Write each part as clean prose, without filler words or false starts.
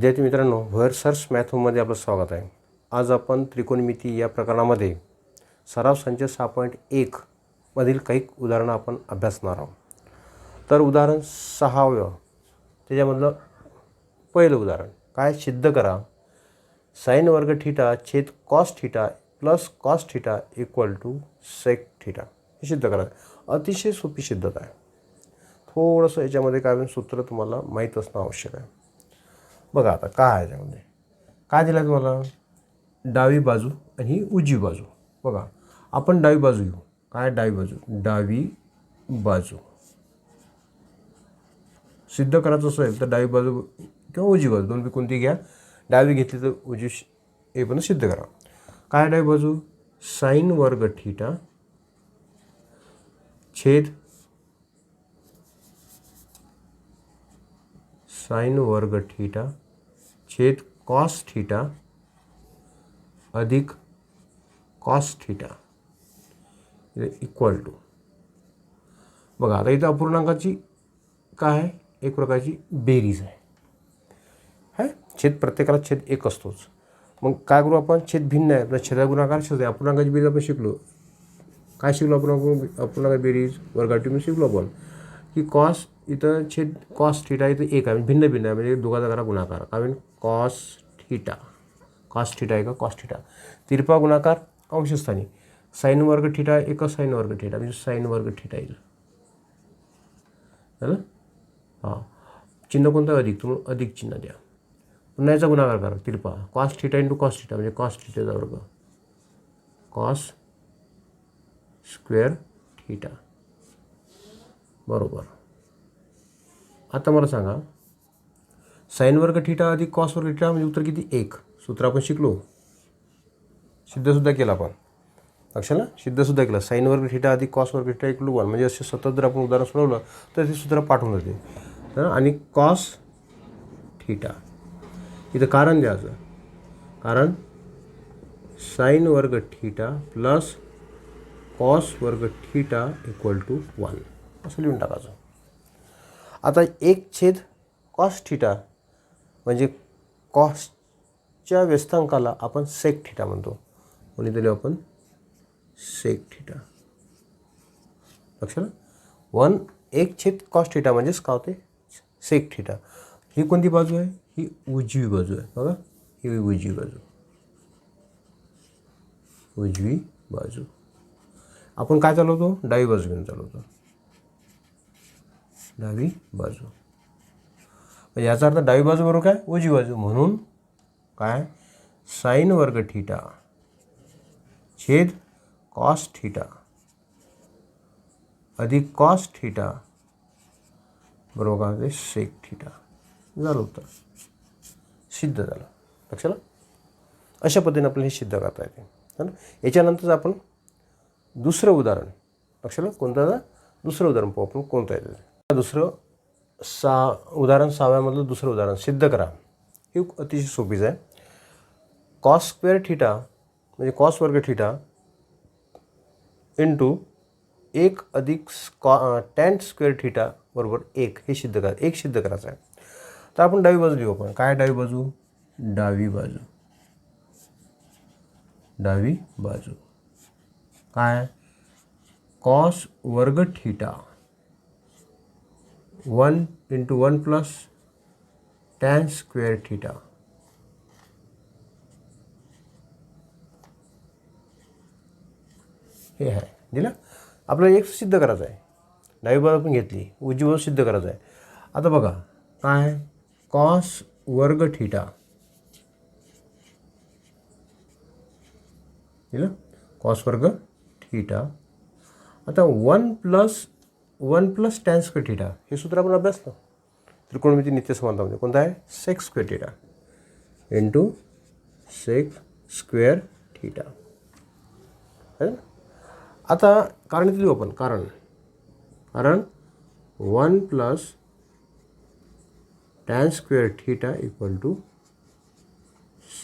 विद्यार्थी मित्रांनो, व्हर सर्च मॅथ होममध्ये आपलं स्वागत आहे. आज आपण त्रिकोणमिती या प्रकरणामध्ये सराव संच 6.1 मधील काही उदाहरणं आपण अभ्यासणार आहोत. तर उदाहरण 6 त्याच्यामधलं पहिलं उदाहरण काय, सिद्ध करा साइन वर्ग थीटा छेद cos theta plus cos theta equal to sec theta. हे सिद्ध करा. अतिशय सोपी सिद्धता आहे. थोडंसं याच्यामध्ये काय सूत्र तुम्हाला माहीत असणं आवश्यक आहे. बघा आता काय आहे याच्यामध्ये, काय दिलं तुम्हाला, डावी बाजू आणि ही उजवी बाजू. बघा आपण डावी बाजू घेऊ. काय डावी बाजू सिद्ध करायचं असेल तर डावी बाजू किंवा उजवी बाजू दोन कोणती घ्या. डावी घेतली तर उजवी हे पण सिद्ध करा. काय डावी बाजू, साइन वर्ग थीटा छेद साइन वर्ग थीटा छेद कॉस थीटा अधिक कॉस थीटा इक्वल टू. बघा आता इथं अपूर्णांकाची काय आहे, एक प्रकारची बेरीज आहे. छेद प्रत्येकाला छेद एक असतोच. मग काय करू आपण, छेद भिन्न आहे, आपल्या छेदा गुणाकार शोध. अपूर्णांकाची बेरीज आपण शिकलो. काय शिकलो आपण, अपूर्णांक बेरीज वर्गाटी म्हणून शिकलो आपण की कॉस इथं छेद कॉस थीटा इथं एक आहे, भिन्न आहे, म्हणजे दोघाचा करा गुणाकार. काय म्हणजे कॉस थीटा आहे का कॉस थीटा, तिरपा गुणाकार अंशस्थानी. साइन वर्ग थीटा एक साइन वर्ग थीटा म्हणजे साइन वर्ग थीटा येईल. है ना. हां, चिन्ह कोणतं, अधिक, तुम्ही अधिक चिन्ह द्या. पुन्हा याचा गुणाकार करा तिरपा, cos theta into cos theta म्हणजे कॉस थीटाचा वर्ग, कॉस स्क्वेअर थीटा. बरोबर. आता मला सांगा, साइन वर्ग थीटा अधिक कॉस वर्ग थीटा म्हणजे उत्तर किती, एक. सूत्र आपण शिकलो, सिद्धसुद्धा केलं आपण, लक्षाला सिद्धसुद्धा केलं. साइन वर्ग थीटा अधिक कॉस वर्ग थीटा इक्वल 1 म्हणजे असे सतत जर आपण उदाहरण सोडवलं तर ते सूत्र पाठवून जाते. आणि कॉस थीटा इथं कारण द्यायचं, कारण साइन वर्ग थीटा प्लस कॉस वर्ग थीटा इक्वल टू 1 असं लिहून टाकायचं. आता एक छेद कॉस थीटा म्हणजे कॉसच्या व्यस्तांकाला आपण सेक थीटा म्हणतो. म्हणून दिले आपण सेक थीटा. लक्षात, 1 एक छेद कॉस थीटा म्हणजेच काय होते, सेक थीटा. ही कोणती बाजू आहे, ही उजवी बाजू आहे. बघा ही उजवी बाजू. आपण काय चालवतो, डावी बाजू घेऊन चालवतो, डावी बाजू. याचा अर्थ डावी बाजू बरोबर काय, उजवी बाजू. म्हणून काय, साइन वर्ग थीटा छेद कॉस थीटा अधिक कॉस थीटा बरोबर काय, सेक थीटा झालं उत्तर. सिद्ध झालं. लक्षात, अशा पद्धतीने आपल्याला हे सिद्ध करता येते. है ना. याच्यानंतर आपण दुसरं उदाहरण, लक्षात कोणतं, दुसरं उदाहरण पाहू आपण कोणतं आहे. दुसरं उदाहरण 6व्यामधलं दुसरं उदाहरण सिद्ध करा. ही अतिशय सोपीच आहे. कॉस स्क्वेअर थीटा म्हणजे कॉस वर्ग थीटा इंटू 1 अधिक टॅन स्क्वेअर थीटा बरोबर 1 हे सिद्ध करा. एक सिद्ध करायचं आहे. तर आपण डावी बाजू लिहू. आपण काय डावी बाजू काय, कॉस वर्ग theta 1 into 1 plus tan square theta हे आहे दिलं. आपल्याला एक सिद्ध करायचं आहे. डावी बाजू पण घेतली, उजवी बाजू सिद्ध करायचं आहे. आता बघा काय, कॉस वर्ग थीटा दिलं, कॉस वर्ग थीटा. आता 1 प्लस टॅन स्क्वेअर थीटा हे सूत्र आपण अभ्यासलं त्रिकोणमिती नित्य समानतामध्ये. कोणतं आहे, sec square theta into sec square theta. आता कारण इथे लिहू आपण, कारण 1 plus tan square theta equal to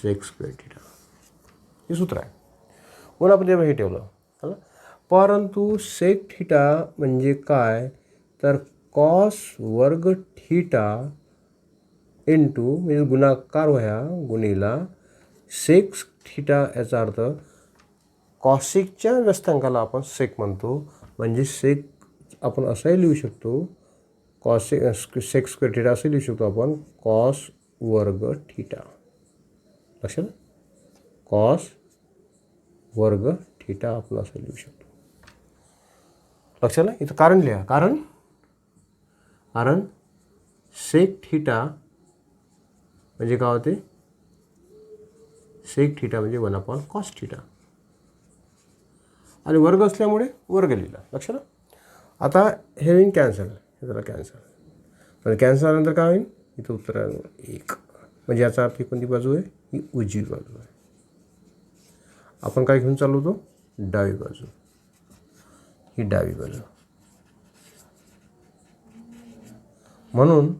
sec square theta हे सूत्र आहे. म्हणून आपण हे ठेवलं. परंतु सेक थीटा म्हणजे काय, तर कॉस वर्ग थीटा इंटू म्हणजे गुणाकार व्हाया गुणिला सेक थिटा, याचा अर्थ कॉसिकच्या व्यस्तांकाला आपण सेक म्हणतो. म्हणजे सेक आपण असंही लिहू शकतो, सेक स्क्वेअर थिटा असं लिहू शकतो आपण, कॉस वर्ग थिटा. लक्षात, कॉस वर्ग थिटा आपण असं लिहू शकतो. लक्षात, इथं कारण लिहा. कारण सेक थिटा म्हणजे काय होते, सेक थिटा म्हणजे 1/cos थिटा आणि वर्ग असल्यामुळे वर्ग लिहिला. लक्षात. आता हे होईल कॅन्सल, हे जरा कॅन्सल, पण कॅन्सल झाल्यानंतर काय होईल, इथं उत्तर आहे 1. म्हणजे याचा अर्थ ही कोणती बाजू आहे, ही उजवी बाजू आहे. आपण काय घेऊन चालू होतो, डावी बाजू, ही डावी बाजू. म्हणून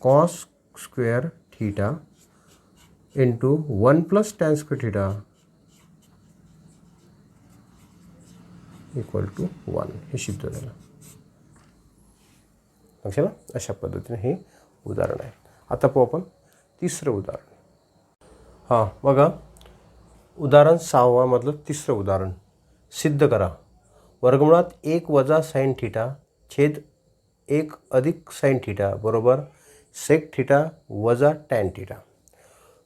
cos square theta into 1 + tan square theta equal to 1 हे सिद्ध झालं. लक्षात. अशा पद्धतीने हे उदाहरण आहे. आता पाहू आपण तिसरं उदाहरण. हां बघा, उदाहरण 6 मधलं तिसरं उदाहरण. सिद्ध करा वर्गमुळात 1 - sin थिटा छेद 1 + sin थिटा बरोबर सेक थिटा वजा tan थिटा.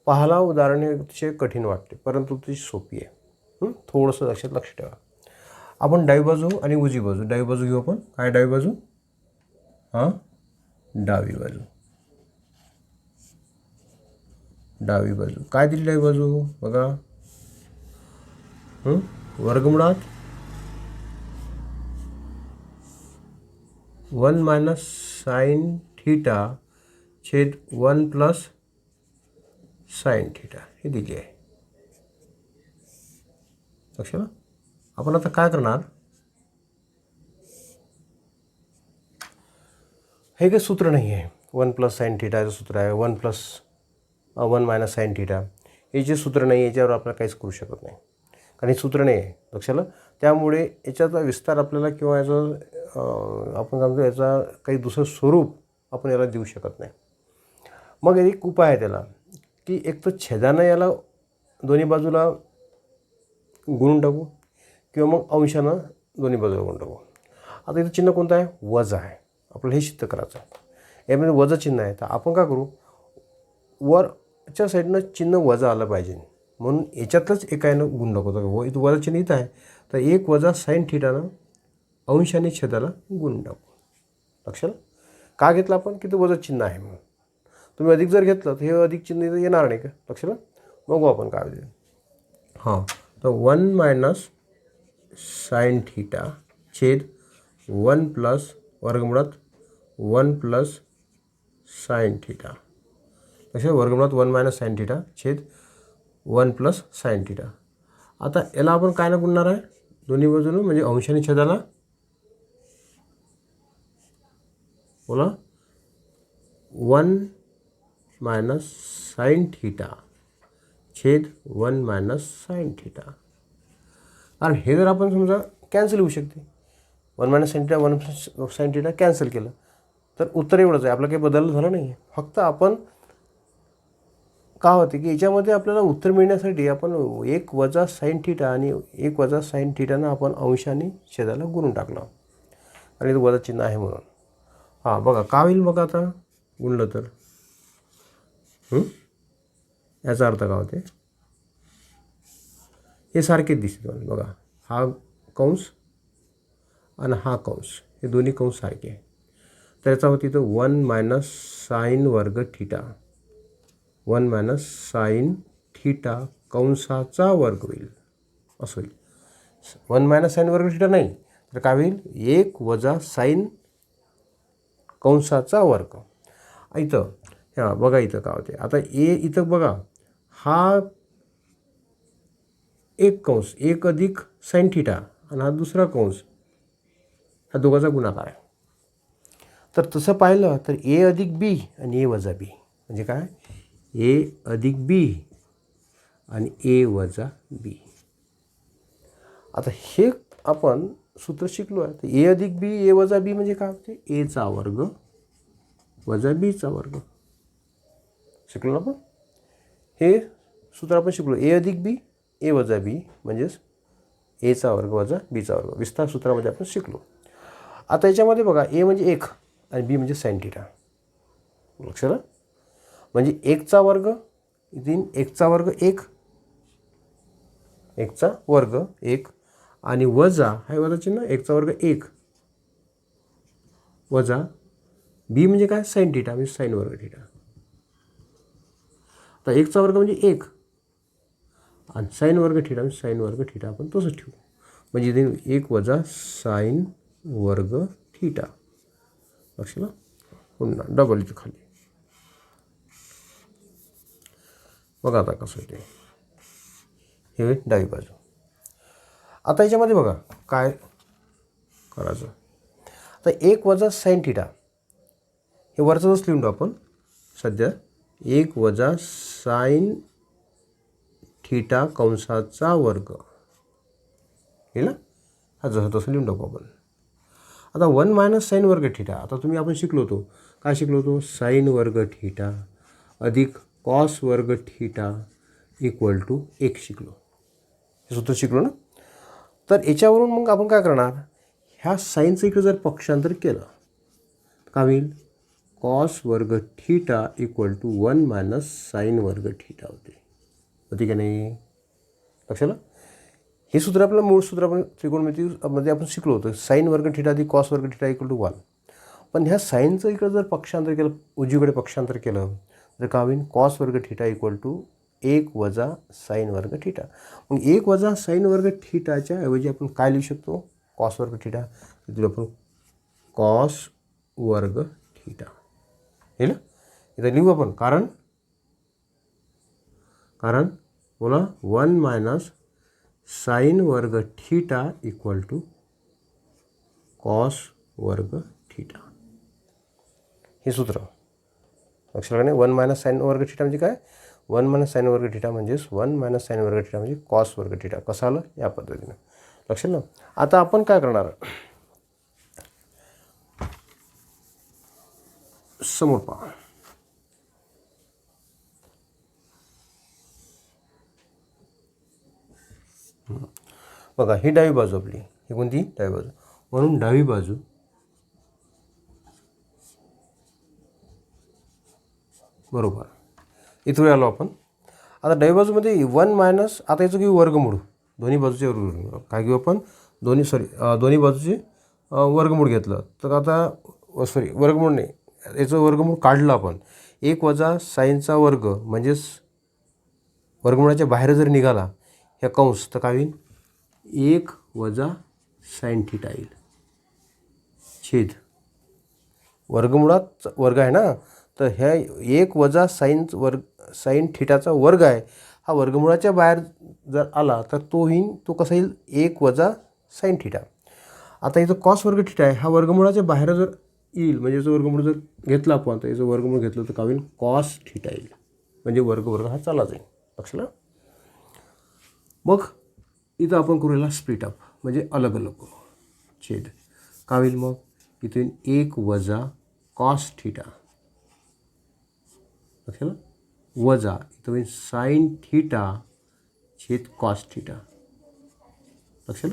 पाहाला उदाहरण हे अतिशय कठीण वाटते, परंतु ती सोपी आहे. थोडंसं लक्ष ठेवा. आपण डावी बाजू आणि उजवी बाजू, डावी बाजू घेऊ आपण. काय डावी बाजू, हां डावी बाजू, डावी बाजू काय दिली डावी बाजू बघा, वर्गमुळात 1 - sin थिटा छेद 1 + sin थिटा हे दिली आहे. लक्षात. आपण आता काय करणार, हे काही सूत्र नाही आहे. 1 + sin थिटाचं सूत्र आहे, 1 - sin थिटा हे जे सूत्र नाही, याच्यावर आपल्याला काहीच करू शकत नाही, कारण हे सूत्र नाही आहे. लक्षात. त्यामुळे याच्याचा विस्तार आपल्याला किंवा याचं आपण सांगतो याचा काही दुसरं स्वरूप आपण याला देऊ शकत नाही. मग एक उपाय आहे त्याला, की एक तर छेदानं याला दोन्ही बाजूला गुणून टाकू किंवा मग अंशानं दोन्ही बाजूला गुणून टाकू. आता इथं चिन्ह कोणतं आहे, वजा आहे. आपल्याला हे सिद्ध करायचं आहे. यामध्ये वजा चिन्ह आहे, तर आपण काय करू, वरच्या साईडनं चिन्ह वजा आलं पाहिजे, म्हणून याच्यातलंच एकानं गुण टाकू. इथं वजा चिन्ह इथं आहे, तर 1 - sin थिटानं अंशाने छेदाला गुणून टाकू. लक्षात. का घेतलं आपण, की ते वजा चिन्ह आहे म्हणून. तुम्ही अधिक जर घेतलं तर हे अधिक चिन्ह इथं येणार नाही का. लक्षात. बघू आपण काय होईल. हां, तर 1 - sin थिटा छेद 1 + वर्गमुळात 1 + sin थिटा. लक्षात. वर्गमुळात 1 - sin थिटा छेद 1 + sin थिटा. आता याला आपण काय ना गुणणार आहे, दोन्ही बाजूनं, म्हणजे अंशाने छेदाला बोला 1 - sin थिटा छेद 1 - sin थिटा. कारण हे जर आपण समजा कॅन्सल होऊ शकते, 1 - sin theta 1 + sin theta cancel केलं तर उत्तर एवढंच आहे, आपलं काही बदल झालं नाही आहे. फक्त आपण काय होते की याच्यामध्ये आपल्याला उत्तर मिळण्यासाठी आपण 1 - sin थिटा आणि 1 - sin थिटानं आपण अंशाने छेदाला गुणून टाकलं, आणि इथं वजा चिन्ह आहे म्हणून. हां बघा काय होईल, बघा आता गुणलं तर याचा अर्थ काय होते, हे सारखेच दिसते बघा. हा कंस आणि हा कंस, हे दोन्ही कंस सारखे आहे. तर याचा होती तर 1 - sin वर्ग थिटा, 1 - sin थिटा कंसाचा वर्ग होईल, असं होईल. 1 - sin वर्ग थिटा नाही तर काय होईल, 1 - sin कंसाचा वर्ग. इथं हां बघा इथं काय होते, आता इथं बघा, हा एक कंस 1 + sin थिटा आणि हा दुसरा कंस, हा दोघांचा गुणाकार आहे. तर तसं पाहिलं तर a + b आणि a - b म्हणजे काय, a + b आणि a - b. आता हे आपण सूत्र शिकलो आहे. तर a + b a - b म्हणजे काय होते, a चा वर्ग वजा बीचा वर्ग. शिकलो ना आपण. हे सूत्र आपण शिकलो. ए अधिक बी, ए वजा बी म्हणजेच एचा वर्ग वजा बीचा वर्ग. विस्तार सूत्रामध्ये आपण शिकलो. आता याच्यामध्ये बघा, ए म्हणजे 1 आणि बी म्हणजे साइन थिटा. लक्षात आलं. म्हणजे 1चा वर्ग, इथे 1चा वर्ग 1, 1चा वर्ग 1 आणि वजा, हा वजा चिन्ह, 1चा वर्ग 1 वजा बी म्हणजे काय, साइन थिटा म्हणजे साइन वर्ग थिटा. तर 1चा वर्ग म्हणजे 1 आणि साइन वर्ग थिटा म्हणजे साइन वर्ग थिटा. आपण तसंच ठेवू. म्हणजे इथे 1 वजा साइन वर्ग थिटा. लक्षात. पुन्हा डबल इथं खाली. बघा आता कसं होते. हे डावी बाजू. आता याच्यामध्ये बघा काय करायचं. आता 1 वजा साइन थिटा हे वरचं जसं लिहून आपण सध्या. 1 वजा साइन थिटा कंसाचा वर्ग. केलं. हा जसं तसं लिहून टाकू आपण. आता 1 मायनस साइन वर्ग थिटा. आता तुम्ही आपण शिकलो होतो. काय शिकलो होतो. साइन वर्ग थिटा अधिक कॉस वर्ग थिटा इक्वल टू 1 शिकलो. हे सूत्र शिकलो ना. तर याच्यावरून मग आपण काय करणार. ह्या साईनचं इकडे जर पक्षांतर केलं का होईल. कॉस वर्ग theta equal to 1 minus sine वर्ग थिटा होते का नाही. लक्षात. हे सूत्र आपलं मूळ सूत्र आपण त्रिकोणमितीमध्ये आपण शिकलो होतं. साइन वर्ग थिटा अधिक कॉस वर्ग थिटा इक्वल टू 1. पण ह्या साईनचं इकडे जर पक्षांतर केलं, उजवीकडे पक्षांतर केलं तर का होईल. कॉस वर्ग थिटा इक्वल टू 1 वजा साइन वर्ग थिटा. मग 1 वजा साइन वर्ग थिटाच्या ऐवजी आपण काय लिहू शकतो. कॉस वर्ग थिटा. तिथे आपण कॉस वर्ग थिटा हे ना इथं लिहू आपण. कारण बोला 1 मायनस साइन वर्ग थिटा इक्वल टू कॉस वर्ग थिटा. हे सूत्र लक्षात नाही. 1 मायनस साइन वर्ग थिटा म्हणजे काय. 1 मायनस साइन वर्ग थिटा म्हणजेच 1 मायनस साइन वर्ग थिटा म्हणजे कॉस वर्ग थिटा. कसं आलं या पद्धतीनं. लक्षात ना. आता आपण काय करणार. समोर पहा. बघा ही डावी बाजू आपली. ही कोणती डावी बाजू. म्हणून डावी बाजू बरोबर. इथं आलो आपण. आता डावी बाजूमध्ये 1 मायनस, आता याचं घेऊ वर्गमूळ. दोन्ही बाजूचे वर्गमूळ काय घेऊ आपण. दोन्ही बाजूचे वर्गमूळ घेतलं तर आता वर्गमूळ नाही, याचं वर्गमूळ काढलं आपण. 1 वजा साईनचा वर्ग म्हणजेच वर्गमूळाच्या बाहेर जर निघाला ह्या कंस तर काय होईल. 1 वजा साइन थिटा येईल छेद वर्गमुळात वर्ग आहे ना. तर ह्या 1 वजा साइन थिटाचा वर्ग आहे. हा वर्गमुळाच्या बाहेर जर आला तर तो कसा येईल. 1 वजा साइन थिटा. आता इथं कॉस वर्ग थिटा आहे. हा वर्गमुळाच्या बाहेर जर येईल म्हणजे याचं वर्गमूळ जर घेतलं आपण तर याचं वर्गमूळ घेतलं तर काय होईल. कॉस थिटा येईल. म्हणजे वर्ग हा चालला जाईल. लक्षात. मग इथं आपण करूया स्प्लिट अप म्हणजे अलग अलग करू. छेद काय होईल मग. इथून 1 वजा कॉस थिटा लक्षात वजा इथं होईल साइन थिटा छेद कॉस थिटा. लक्षात.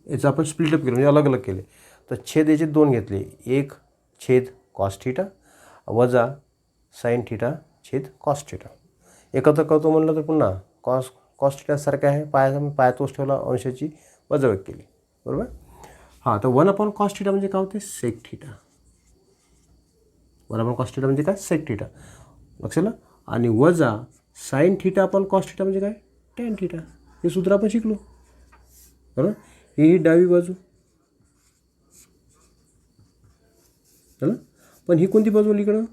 याचं आपण स्प्लिटअप केलं म्हणजे अलग अलग केले. तर छेद याचे 2 घेतले. 1 छेद कॉस थिटा वजा साइन थिटा छेद कॉस थिटा. एकत्र करतो म्हणलं तर पुन्हा कॉस थिटासारखं आहे. पाया तोच ठेवला. अंशाची वजाबाकी केली. बरोबर. हां तर 1 अपॉन कॉस थिटा म्हणजे काय होते. Sec theta. 1 upon cos theta म्हणजे काय. Sec theta. लक्षात. आणि वजा sine theta upon cos theta म्हणजे काय. Tan theta. हे सूत्र आपण शिकलो. बरोबर. ही डावी बाजू चला. पण ही कोणती बाजू इकडं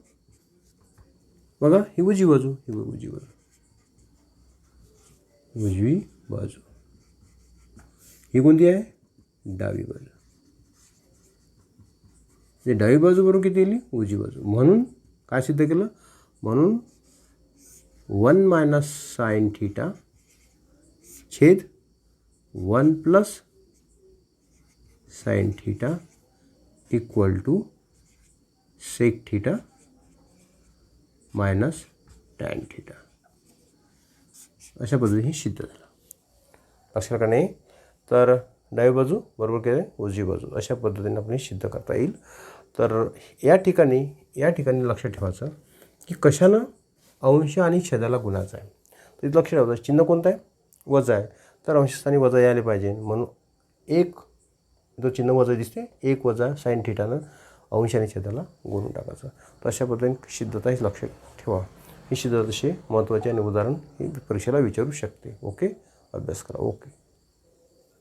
बघा. ही उजवी बाजू. ही उजवी बाजू. ही कोणती आहे. डावी बाजू. म्हणजे डावी बाजू बरोबर किती येईल. उजवी बाजू. म्हणून काय सिद्ध केलं. म्हणून 1 मायनस साइन थिटा छेद 1 plus sine theta equal to sec theta minus tan theta अशा पद्धतीने सिद्ध झालं. लक्षात का नाही? तर डावी बाजू बरोबर केले उजवी बाजू अशा पद्धतीने आपण सिद्ध करता येईल. तर या ठिकाणी लक्षात ठेवायचं की कशानं अंश आणि छेदाला गुणाचं आहे. तर इथं लक्षात ठेवायचं चिन्ह कोणतं आहे? वजा आहे. तर अंशस्थानी वजा यायला पाहिजे म्हणून एक जो चिन्ह वजा दिसते 1 वजा साईन थिटानं अंश आणि छेदाला गुणून टाकायचं. तर अशा पद्धतीने सिद्धता ही लक्षात ठेवा. ही सिद्धता तशी महत्त्वाची आणि उदाहरण ही परीक्षेला विचारू शकते. ओके, अभ्यास करा. ओके.